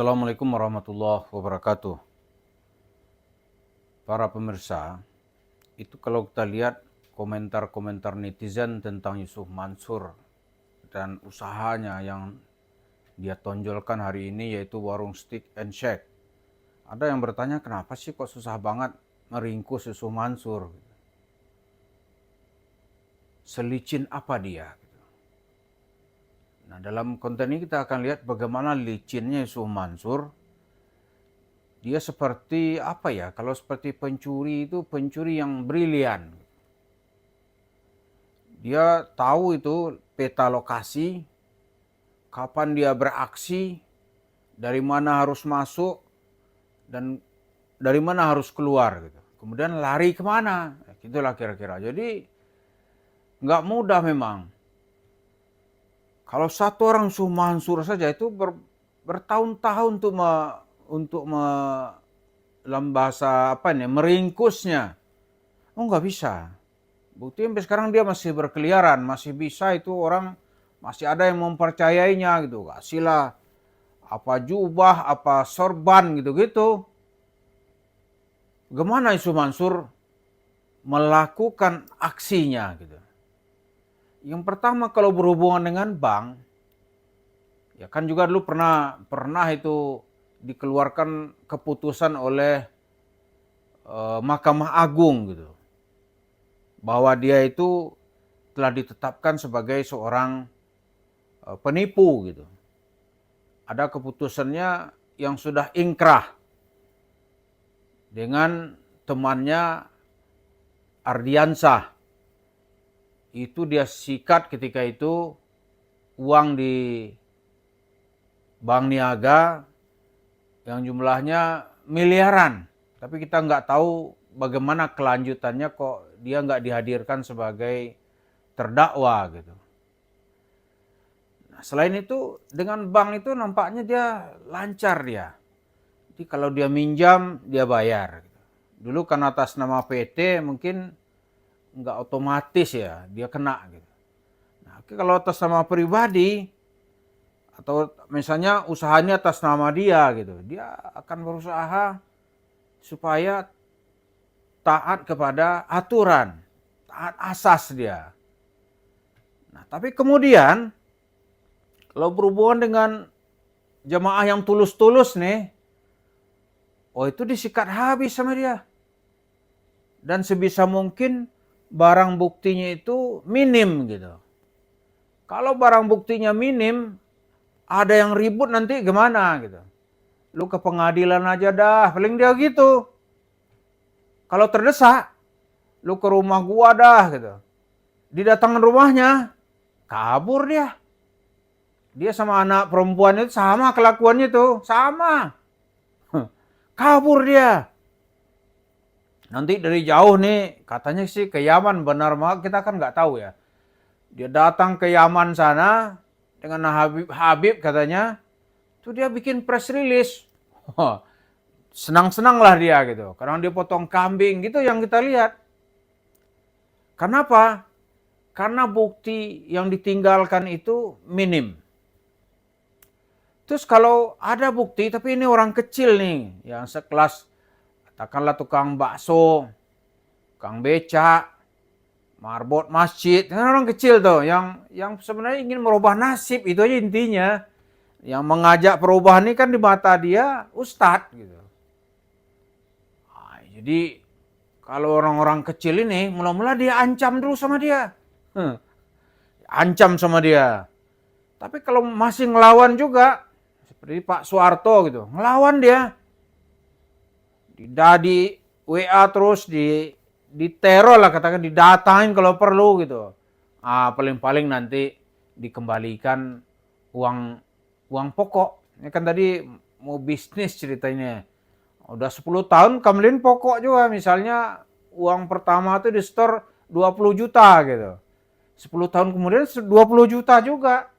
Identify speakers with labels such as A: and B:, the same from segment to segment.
A: Assalamualaikum warahmatullahi wabarakatuh. Para pemirsa, itu kalau kita lihat komentar-komentar netizen tentang Yusuf Mansur dan usahanya yang dia tonjolkan hari ini yaitu warung steak and shake. Ada yang bertanya kenapa sih kok susah banget meringkus Yusuf Mansur? Selicin apa dia? Nah, dalam konten ini kita akan lihat bagaimana licinnya Yusuf Mansur. Dia seperti apa ya? Kalau seperti pencuri itu pencuri yang brilian. Dia tahu itu peta lokasi, kapan dia beraksi, dari mana harus masuk, dan dari mana harus keluar. Gitu. Kemudian lari kemana? Itulah kira-kira. Jadi nggak mudah memang. Kalau satu orang Yusuf Mansur saja itu bertahun-tahun untuk dalam bahasa apa nih meringkusnya. Oh nggak bisa. Bukti sampai sekarang dia masih berkeliaran, masih bisa itu orang masih ada yang mempercayainya gitu. Kasihlah apa jubah, apa sorban gitu-gitu. Bagaimana Yusuf Mansur melakukan aksinya gitu. Yang pertama kalau berhubungan dengan bank, ya kan juga dulu pernah itu dikeluarkan keputusan oleh Mahkamah Agung gitu. Bahwa dia itu telah ditetapkan sebagai seorang penipu gitu. Ada keputusannya yang sudah ingkrah dengan temannya Ardiansah. Itu dia sikat ketika itu uang di Bank Niaga yang jumlahnya miliaran. Tapi kita nggak tahu bagaimana kelanjutannya kok dia nggak dihadirkan sebagai terdakwa gitu. Nah, selain itu dengan bank itu nampaknya dia lancar dia. Jadi kalau dia minjam dia bayar. Gitu. Dulu kan atas nama PT mungkin nggak otomatis ya dia kena gitu. Nah, kalau atas nama pribadi atau misalnya usahanya atas nama dia gitu, dia akan berusaha supaya taat kepada aturan, taat asas dia. Nah, tapi kemudian kalau berhubungan dengan jemaah yang tulus-tulus nih, oh itu disikat habis sama dia. Dan sebisa mungkin barang buktinya itu minim gitu. Kalau barang buktinya minim, ada yang ribut nanti gimana gitu. Lu ke pengadilan aja dah, paling dia gitu. Kalau terdesak, lu ke rumah gua dah gitu. Didatangin rumahnya, kabur dia. Dia sama anak perempuan itu sama kelakuannya tuh, sama. Kabur dia. Nanti dari jauh nih, katanya sih ke Yaman, benar mah kita kan nggak tahu ya. Dia datang ke Yaman sana dengan Habib katanya, tuh dia bikin press release. Senang-senang lah dia gitu, karena dia potong kambing gitu yang kita lihat. Kenapa? Karena bukti yang ditinggalkan itu minim. Terus kalau ada bukti, tapi ini orang kecil nih, yang sekelas katakanlah tukang bakso, tukang becak, marbot masjid, kan orang kecil tuh yang sebenarnya ingin merubah nasib, itu aja intinya. Yang mengajak perubahan ini kan di mata dia ustadz gitu. Nah, jadi kalau orang-orang kecil ini mula-mula dia ancam dulu sama dia. Ancam sama dia. Tapi kalau masih ngelawan juga, seperti Pak Soeharto gitu, ngelawan dia. Di WA terus, diteror lah katakan, didatangin kalau perlu gitu. Paling-paling nanti dikembalikan uang pokok. Ini kan tadi mau bisnis ceritanya. Udah 10 tahun kembaliin pokok juga. Misalnya uang pertama itu di store 20 juta gitu. 10 tahun kemudian 20 juta juga.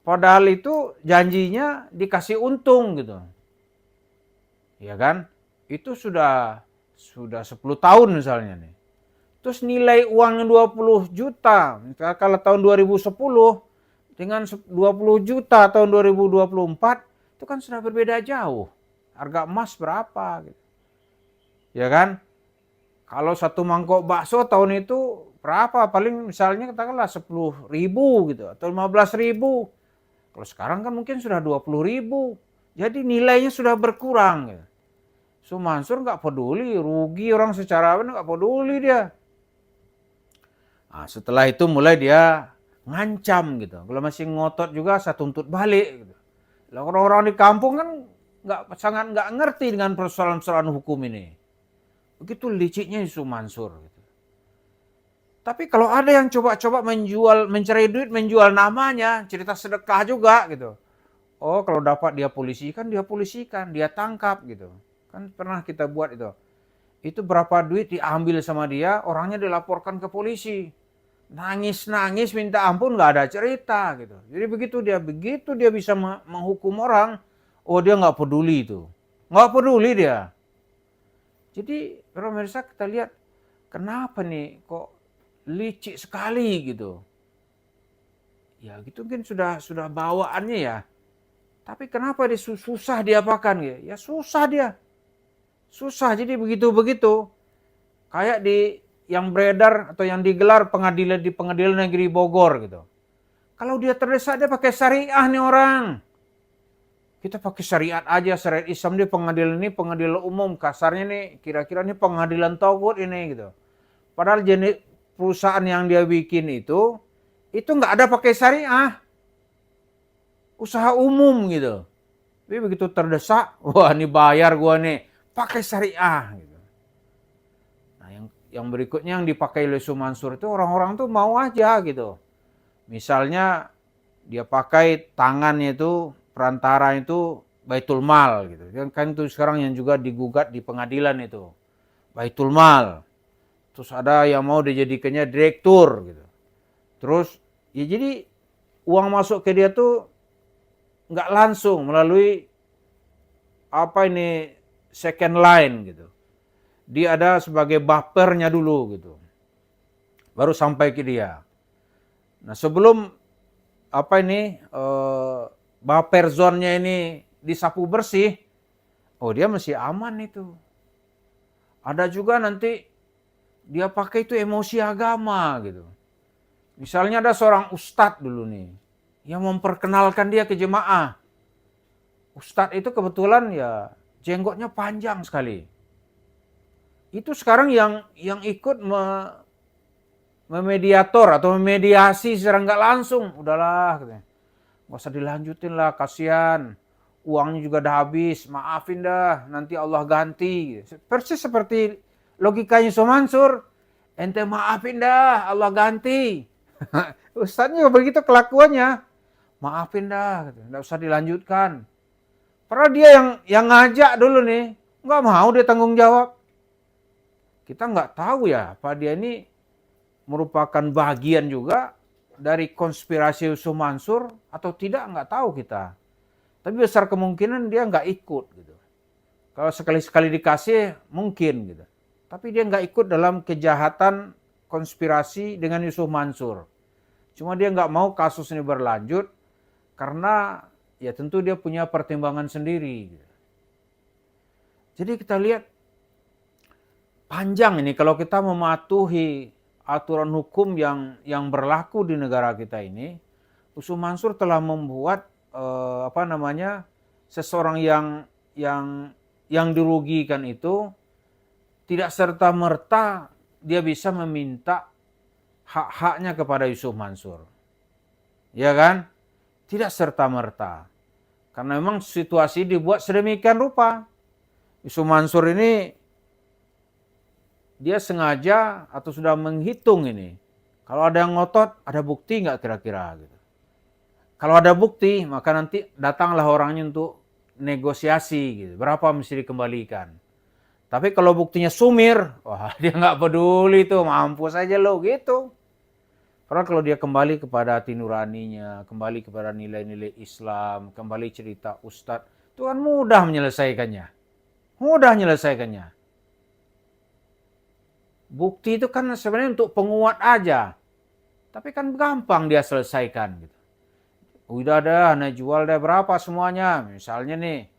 A: Padahal itu janjinya dikasih untung gitu. Ya kan? Itu sudah 10 tahun misalnya nih. Terus nilai uangnya 20 juta. Kalau tahun 2010 dengan 20 juta tahun 2024 itu kan sudah berbeda jauh. Harga emas berapa gitu. Ya kan? Kalau satu mangkok bakso tahun itu berapa? Paling misalnya katakanlah 10.000 gitu atau 15.000. Kalau sekarang kan mungkin sudah 20.000. Jadi nilainya sudah berkurang gitu. So Mansur nggak peduli, rugi orang secara apa nggak peduli dia. Nah, setelah itu mulai dia ngancam gitu. Kalau masih ngotot juga saya tuntut balik gitu. Lah orang-orang di kampung kan sangat nggak ngerti dengan persoalan-persoalan hukum ini. Begitu liciknya Yusuf Mansur gitu. Tapi kalau ada yang coba-coba mencari duit, menjual namanya, cerita sedekah juga gitu. Oh, kalau dapat dia polisikan, dia tangkap gitu. Kan pernah kita buat itu. Itu berapa duit diambil sama dia, orangnya dilaporkan ke polisi. Nangis-nangis minta ampun, nggak ada cerita gitu. Jadi begitu dia bisa menghukum orang, oh dia nggak peduli itu. Nggak peduli dia. Jadi pemirsa kita lihat, kenapa nih kok licik sekali gitu. Ya gitu mungkin sudah bawaannya ya. Tapi kenapa dia susah diapakan gitu? Ya susah dia. Susah, jadi begitu-begitu. Kayak yang beredar atau yang digelar di pengadilan negeri Bogor gitu. Kalau dia terdesak dia pakai syariah nih orang. Kita pakai syariat aja, syariat Islam di pengadilan ini pengadilan umum. Kasarnya nih kira-kira ini pengadilan tauhid ini gitu. Padahal jenis perusahaan yang dia bikin itu nggak ada pakai syariah. Usaha umum gitu. Tapi begitu terdesak, wah ini bayar gua nih, pakai syariah gitu. Nah, yang berikutnya yang dipakai oleh Yusuf Mansur itu orang-orang tuh mau aja gitu. Misalnya dia pakai tangannya itu, perantara itu Baitul Mal gitu. Kan itu sekarang yang juga digugat di pengadilan itu. Baitul Mal. Terus ada yang mau dijadikannya direktur gitu. Terus ya jadi uang masuk ke dia tuh nggak langsung melalui second line gitu. Dia ada sebagai buffernya dulu gitu. Baru sampai ke dia. Nah sebelum buffer zone-nya ini disapu bersih, oh dia masih aman itu. Ada juga nanti dia pakai itu emosi agama gitu. Misalnya ada seorang ustadz dulu nih, yang memperkenalkan dia ke jemaah. Ustadz itu kebetulan ya jenggotnya panjang sekali. Itu sekarang yang ikut memediator atau memediasi secara nggak langsung. Udahlah, katanya. Nggak usah dilanjutin lah, kasihan. Uangnya juga udah habis, maafin dah, nanti Allah ganti. Persis seperti logikanya Yusuf Mansur. Ente maafin dah, Allah ganti. Ustadznya begitu kelakuannya. Maafin dah, nggak usah dilanjutkan. Padahal dia yang ngajak dulu nih, nggak mau dia tanggung jawab. Kita nggak tahu ya, apa dia ini merupakan bagian juga dari konspirasi Yusuf Mansur atau tidak, nggak tahu kita. Tapi besar kemungkinan dia nggak ikut gitu. Kalau sekali-sekali dikasih mungkin gitu. Tapi dia nggak ikut dalam kejahatan konspirasi dengan Yusuf Mansur. Cuma dia nggak mau kasus ini berlanjut karena ya tentu dia punya pertimbangan sendiri. Jadi kita lihat panjang ini kalau kita mematuhi aturan hukum yang berlaku di negara kita ini. Yusuf Mansur telah membuat seseorang yang dirugikan itu tidak serta-merta dia bisa meminta hak-haknya kepada Yusuf Mansur. Ya kan? Tidak serta-merta. Karena memang situasi dibuat sedemikian rupa. Yusuf Mansur ini dia sengaja atau sudah menghitung ini. Kalau ada yang ngotot, ada bukti nggak kira-kira gitu. Kalau ada bukti, maka nanti datanglah orangnya untuk negosiasi gitu. Berapa mesti dikembalikan. Tapi kalau buktinya sumir, wah dia nggak peduli tuh, mampus aja lo gitu. Karena kalau dia kembali kepada hati nuraninya, kembali kepada nilai-nilai Islam, kembali cerita Ustadz, Tuhan mudah menyelesaikannya. Mudah menyelesaikannya. Bukti itu kan sebenarnya untuk penguat aja. Tapi kan gampang dia selesaikan gitu. Udah ada, ane jual deh berapa semuanya. Misalnya nih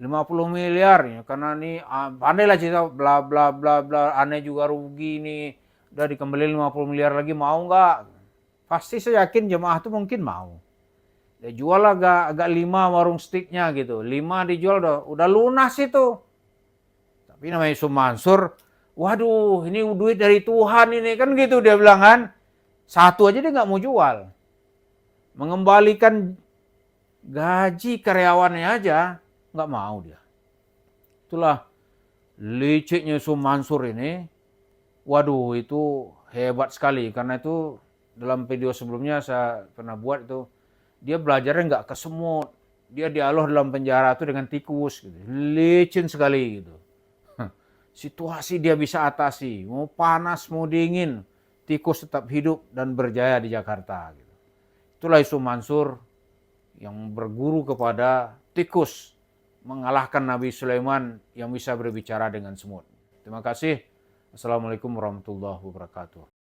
A: 50 miliar ya, karena nih pandailah cerita bla bla bla bla, ane juga rugi nih. Udah dikembaliin 50 miliar lagi, mau nggak? Pasti saya yakin jemaah itu mungkin mau. Dia jual agak 5 warung steaknya gitu. 5 dijual udah lunas itu. Tapi namanya Yusuf Mansur, waduh ini duit dari Tuhan ini kan gitu dia bilang kan. Satu aja dia nggak mau jual. Mengembalikan gaji karyawannya aja nggak mau dia. Itulah liciknya Yusuf Mansur ini. Waduh itu hebat sekali karena itu dalam video sebelumnya saya pernah buat itu dia belajarnya nggak ke semut, dia dialoh dalam penjara itu dengan tikus gitu. Licin sekali gitu. Situasi dia bisa atasi, mau panas mau dingin tikus tetap hidup dan berjaya di Jakarta gitu. Itulah Yusuf Mansur yang berguru kepada tikus, mengalahkan Nabi Sulaiman yang bisa berbicara dengan semut. Terima kasih. Assalamualaikum warahmatullahi wabarakatuh.